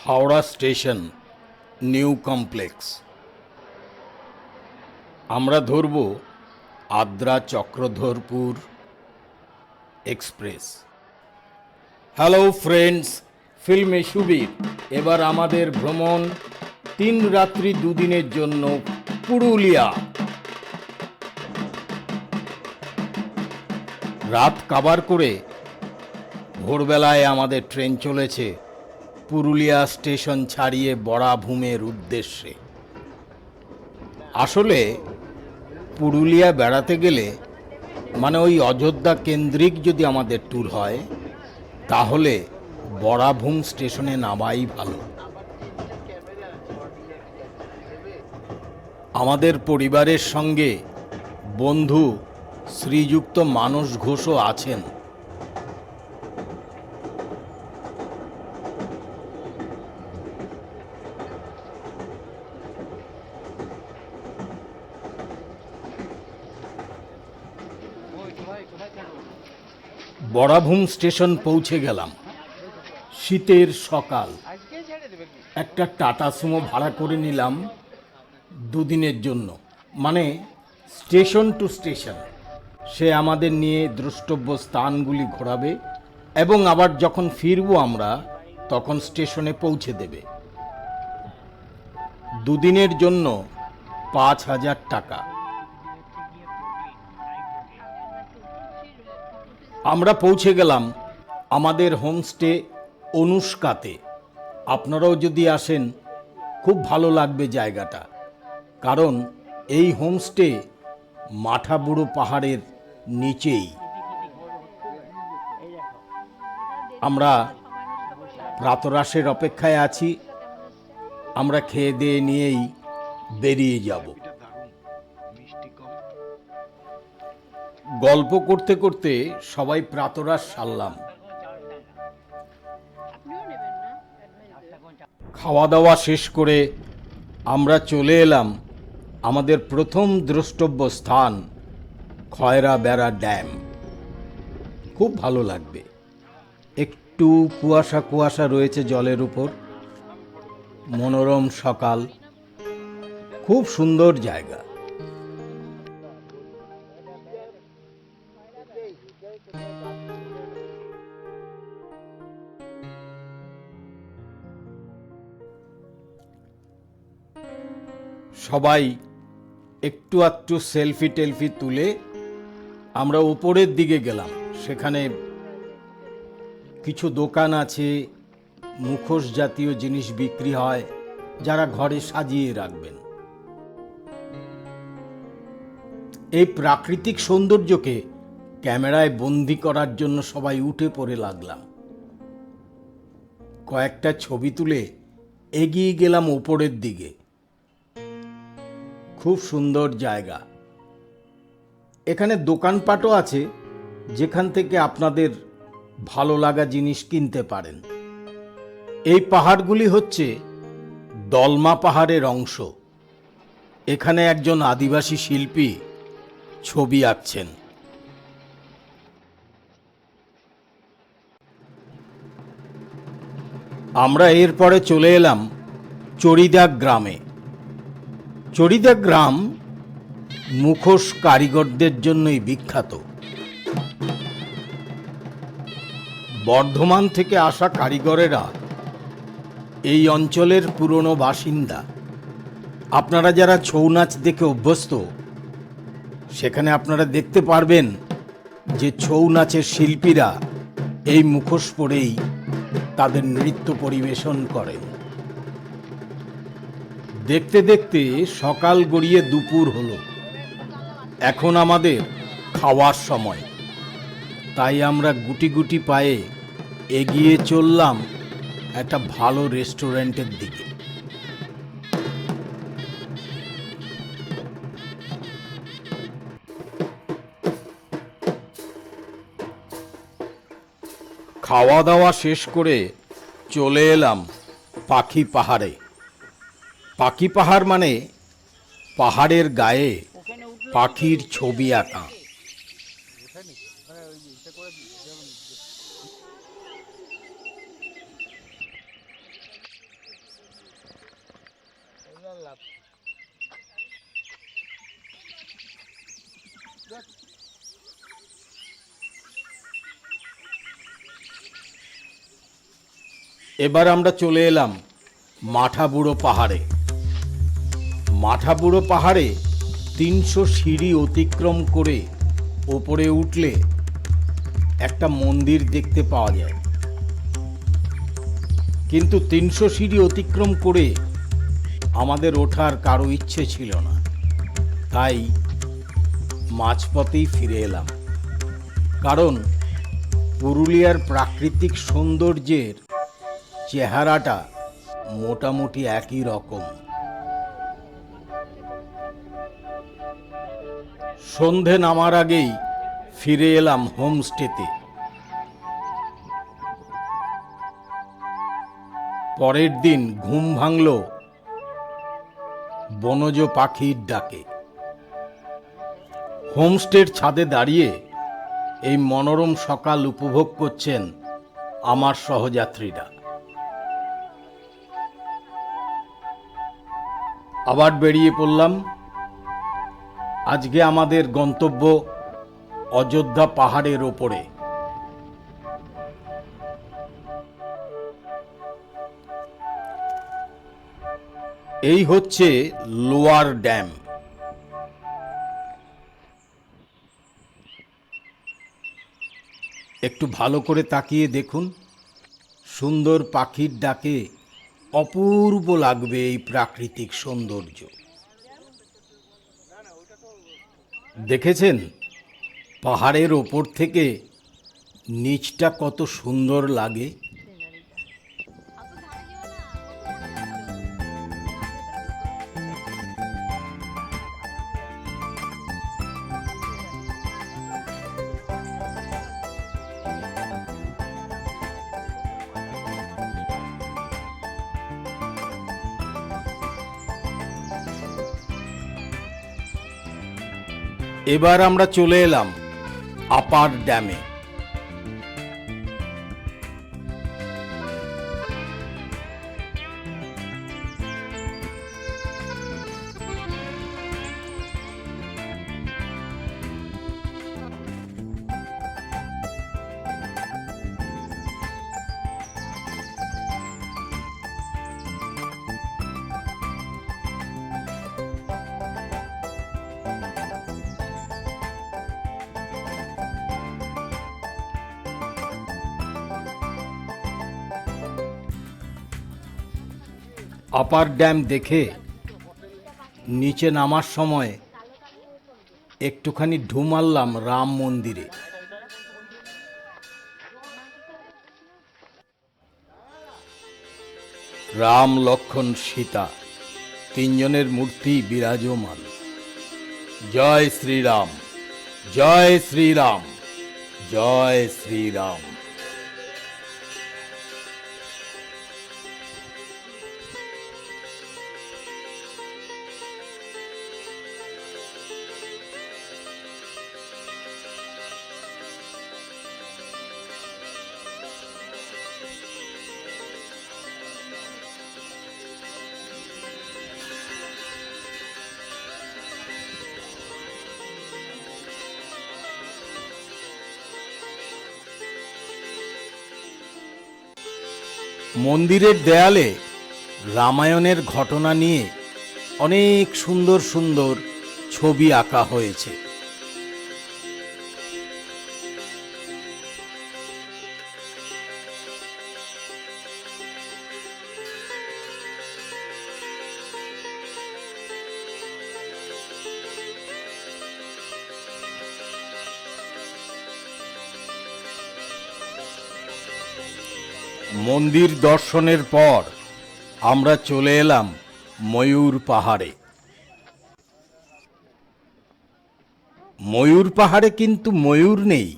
Howrah station new complex. আমরা ধরব Adra Chakradharpur express. Hello friends, ফিল্মে সুবীর। এবার আমাদের ভ্রমণ 3 রাত্রি 2 দিনের জন্য পুরুলিয়া। রাত কাবার করে ভোরবেলায় আমাদের ট্রেন চলেছে পুরুলিয়া স্টেশন ছাড়িয়ে বড়াভূমের উদ্দেশ্যে। আসলে পুরুলিয়া বেড়াতে গেলে মানে ওই অযোধ্যা কেন্দ্রিক যদি আমাদের ট্যুর হয় তাহলে বড়াভূম স্টেশনে নামাই ভালো। আমাদের পরিবারের সঙ্গে বন্ধু শ্রীযুক্ত মানস ঘোষও আছেন। বড়াভূম স্টেশন পৌঁছে গেলাম। শীতের সকাল। একটা টাটা সুমো ভাড়া করে নিলাম 2 দিনের জন্য, মানে স্টেশন টু স্টেশন। সে আমাদের নিয়ে দ্রষ্টব্য স্থানগুলি ঘোরাবে এবং আবার যখন ফিরবো আমরা তখন স্টেশনে পৌঁছে দেবে। 2 দিনের জন্য 5,000 টাকা। আমরা পৌঁছে গেলাম আমাদের হোমস্টে অনুষ্কাতে। আপনারাও যদি আসেন খুব ভালো লাগবে জায়গাটা, কারণ এই হোমস্টে মাঠাবুড়ো পাহাড়ের নিচেই। আমরা প্রাতরাশের অপেক্ষায় আছি। আমরা খেয়ে দিয়ে নিয়েই বেরিয়ে যাব। গল্প করতে করতে সবাই প্রাতরাশ সারলাম। খাওয়া দাওয়া শেষ করে আমরা চলে এলাম আমাদের প্রথম দ্রষ্টব্য স্থান খয়রা বেড়া ড্যাম। খুব ভালো লাগবে। একটু কুয়াশা কুয়াশা রয়েছে জলের উপর। মনোরম সকাল, খুব সুন্দর জায়গা। সবাই একটু একটু সেলফি টেলফি তুলে আমরা উপরের দিকে গেলাম। সেখানে কিছু দোকান আছে, মুখোশ জাতীয় জিনিস বিক্রি হয়, যারা ঘরে সাজিয়ে রাখবেন। এই প্রাকৃতিক সৌন্দর্যকে ক্যামেরায় বন্দি করার জন্য সবাই উঠে পড়ে লাগলাম। কয়েকটা ছবি তুলে এগিয়ে গেলাম উপরের দিকে। খুব সুন্দর জায়গা। এখানে দোকানপাটও আছে যেখান থেকে আপনাদের ভালো লাগা জিনিস কিনতে পারেন। এই পাহাড়গুলি হচ্ছে দলমা পাহাড়ের অংশ। এখানে একজন আদিবাসী শিল্পী ছবি আঁকছেন। আমরা এরপরে চলে এলাম চড়িদা গ্রামে। চড়িদা গ্রাম মুখোশ কারিগরদের জন্যই বিখ্যাত। বর্ধমান থেকে আসা কারিগরেরা এই অঞ্চলের পুরনো বাসিন্দা। আপনারা যারা ছৌ নাচ দেখে অভ্যস্ত, সেখানে আপনারা দেখতে পারবেন যে ছৌ নাচের শিল্পীরা এই মুখোশ পরেই তাদের নৃত্য পরিবেশন করেন। দেখতে দেখতে সকাল গড়িয়ে দুপুর হলো। এখন আমাদের খাওয়ার সময়, তাই আমরা গুটি গুটি পায়ে এগিয়ে চললাম একটা ভালো রেস্টুরেন্টের দিকে। খাওয়া দাওয়া শেষ করে চলে এলাম পাখি পাহাড়ে। পাখি পাহাড় মানে পাহাড়ের গায়ে পাখির ছবি আঁকা। এবার আমরা চলে এলাম মাঠাবুড়ো পাহাড়ে। মাঠাবুড়ো পাহাড়ে 300 সিঁড়ি অতিক্রম করে ওপরে উঠলে একটা মন্দির দেখতে পাওয়া যায়। কিন্তু 300 সিঁড়ি অতিক্রম করে আমাদের ওঠার কারো ইচ্ছে ছিল না, তাই মাঝপথেই ফিরে এলাম। কারণ পুরুলিয়ার প্রাকৃতিক সৌন্দর্যের চেহারাটা মোটামুটি একই রকম। সন্ধে নামার আগেই ফিরে এলাম হোমস্টেতে। পরের দিন ঘুম ভাঙল বনজ পাখির ডাকে। হোমস্টের ছাদে দাঁড়িয়ে এই মনোরম সকাল উপভোগ করছেন আমার সহযাত্রীরা। আবার বেরিয়ে পড়লাম। আজকে আমাদের গন্তব্য অযোধ্যা পাহাড়ের ওপরে। এই হচ্ছে লোয়ার ড্যাম। একটু ভালো করে তাকিয়ে দেখুন, সুন্দর পাখির ডাকে অপূর্ব লাগবে এই প্রাকৃতিক সৌন্দর্য। দেখেছেন পাহাড়ের ওপর থেকে নিচটা কত সুন্দর লাগে। এবার আমরা চলে এলাম আপার ড্যামে। আপার ড্যাম দেখে নিচে নামার সময় একটুখানি ঢু মারলাম রাম মন্দিরে। রাম, লক্ষ্মণ, সীতা তিনজনের মূর্তি বিরাজমান। জয় শ্রীরাম, জয় শ্রীরাম, জয় শ্রীরাম। মন্দিরের দেয়ালে রামায়ণের ঘটনা নিয়ে অনেক সুন্দর সুন্দর ছবি আঁকা হয়েছে। মন্দির দর্শনের পর আমরা চলে এলাম ময়ূর পাহাড়ে। ময়ূর পাহাড়ে কিন্তু ময়ূর নেই,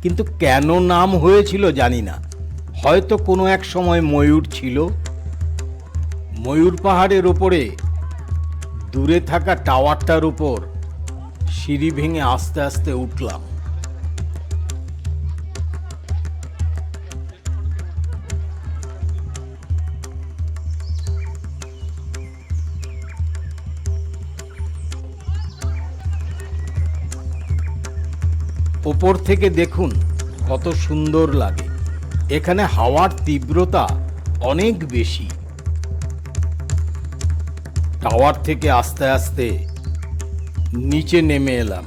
কিন্তু কেন নাম হয়েছিল জানি না। হয়তো কোনো এক সময় ময়ূর ছিল। ময়ূর পাহাড়ের ওপরে দূরে থাকা টাওয়ারটার উপর সিঁড়ি ভেঙে আস্তে আস্তে উঠলাম। ওপর থেকে দেখুন কত সুন্দর লাগে। এখানে হাওয়ার তীব্রতা অনেক বেশি। টাওয়ার থেকে আস্তে আস্তে নিচে নেমে এলাম।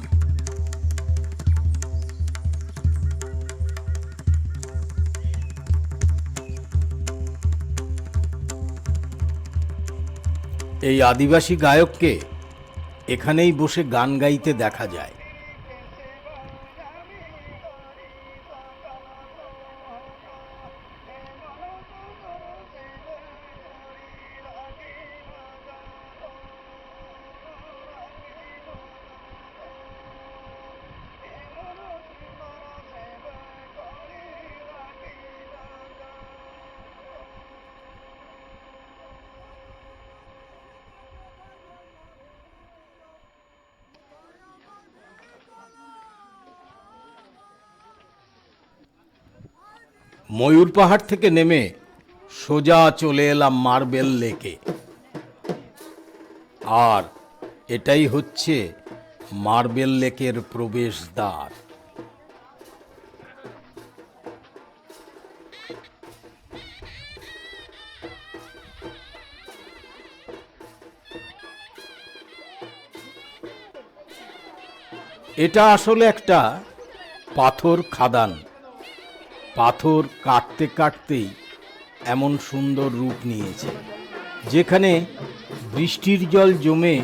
এই আদিবাসী গায়ককে এখানেই বসে গান গাইতে দেখা যায়। ময়ূর পাহাড় থেকে নেমে সোজা চলে এলাম মার্বেল লেকে। আর এটাই হচ্ছে মার্বেল লেকের প্রবেশদ্বার। এটা আসলে একটা পাথর খাদান। পাথর কাটতে কাটতেই এমন সুন্দর রূপ নিয়েছে, যেখানে বৃষ্টির জল জমে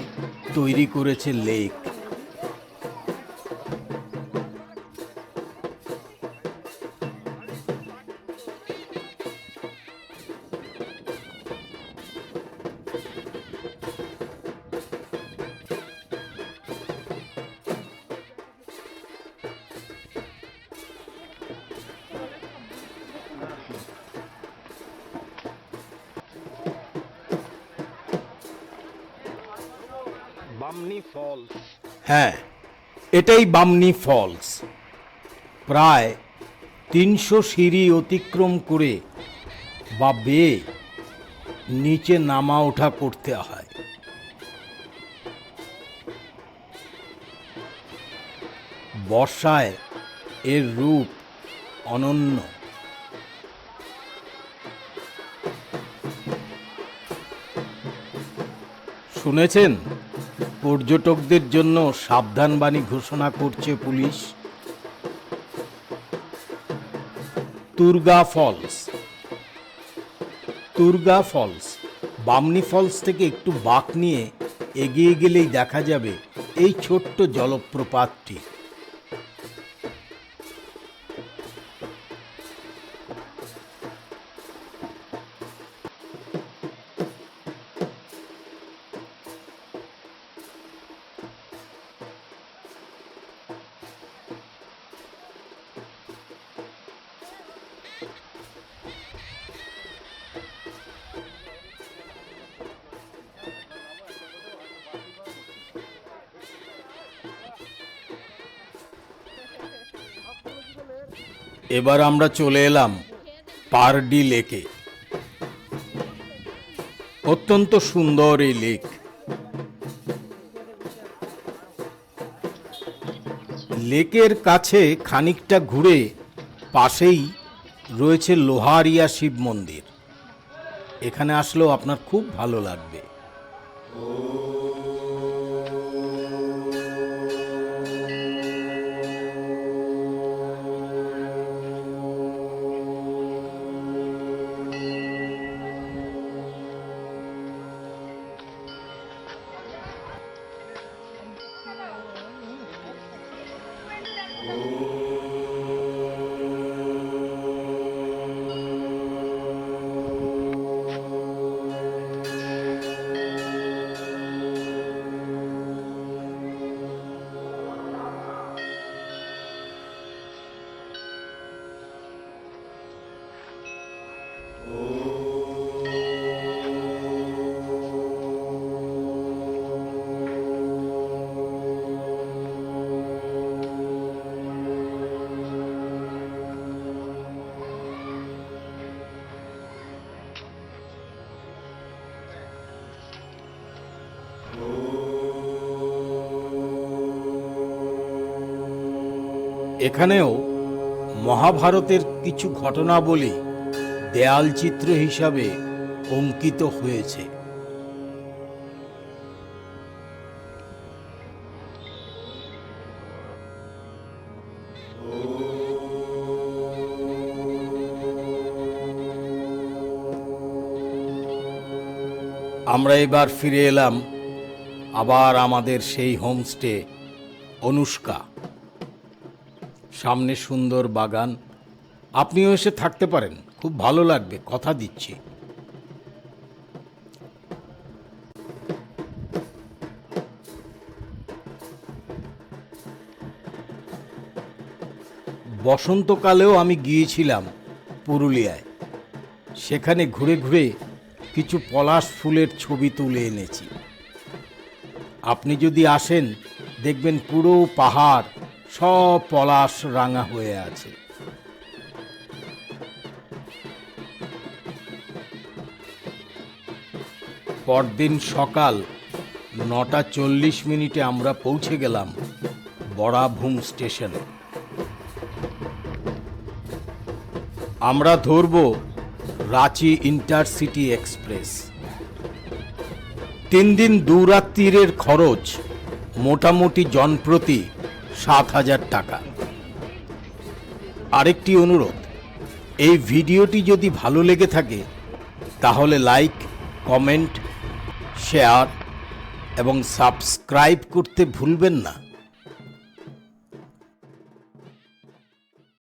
তৈরি করেছে লেক। বামনি ফলস। হ্যাঁ, এটাই বামনি ফলস। প্রায় 300 সিঁড়ি অতিক্রম করে বা বেয়ে নিচে নামা ওঠা করতে হয়। বর্ষায় এর রূপ অনন্য। শুনেছেন, পর্যটকদের জন্য সাবধানবাণী ঘোষণা করছে পুলিশ। Turga Falls. Turga Falls Bamni Falls থেকে একটু বাঁক নিয়ে এগিয়ে গেলেই দেখা যাবে এই ছোট্ট জলপ্রপাতটি। এবার আমরা চলে এলাম পারডি লেকে। অত্যন্ত সুন্দর এই লেক। লেকের কাছে খানিকটা ঘুরে পাশেই রয়েছে লোহারিয়া শিব মন্দির। এখানে আসলেও আপনার খুব ভালো লাগবে। এখানেও মহাভারতের কিছু ঘটনাবলী দেয়াল চিত্র হিসাবে অঙ্কিত হয়েছে। আমরা এবার ফিরে এলাম আবার আমাদের সেই হোমস্টে অনুষ্কা। সামনে সুন্দর বাগান, আপনিও এসে থাকতে পারেন, খুব ভালো লাগবে, কথা দিচ্ছি। বসন্তকালেও আমি গিয়েছিলাম পুরুলিয়ায়, সেখানে ঘুরে ঘুরে কিছু পলাশ ফুলের ছবি তুলে এনেছি। আপনি যদি আসেন দেখবেন পুরো পাহাড় সব পলাশ রাঙা হয়ে আছে। পরদিন সকাল 9:40 আমরা পৌঁছে গেলাম বড়াভূম স্টেশনে। আমরা ধরব রাঁচি ইন্টারসিটি এক্সপ্রেস। 3 দিন 2 রাত্রির খরচ মোটামুটি জনপ্রতি 7,000 টাকা। আরেকটি অনুরোধ, এই ভিডিওটি যদি ভালো লেগে থাকে তাহলে লাইক, কমেন্ট, শেয়ার এবং সাবস্ক্রাইব করতে ভুলবেন না।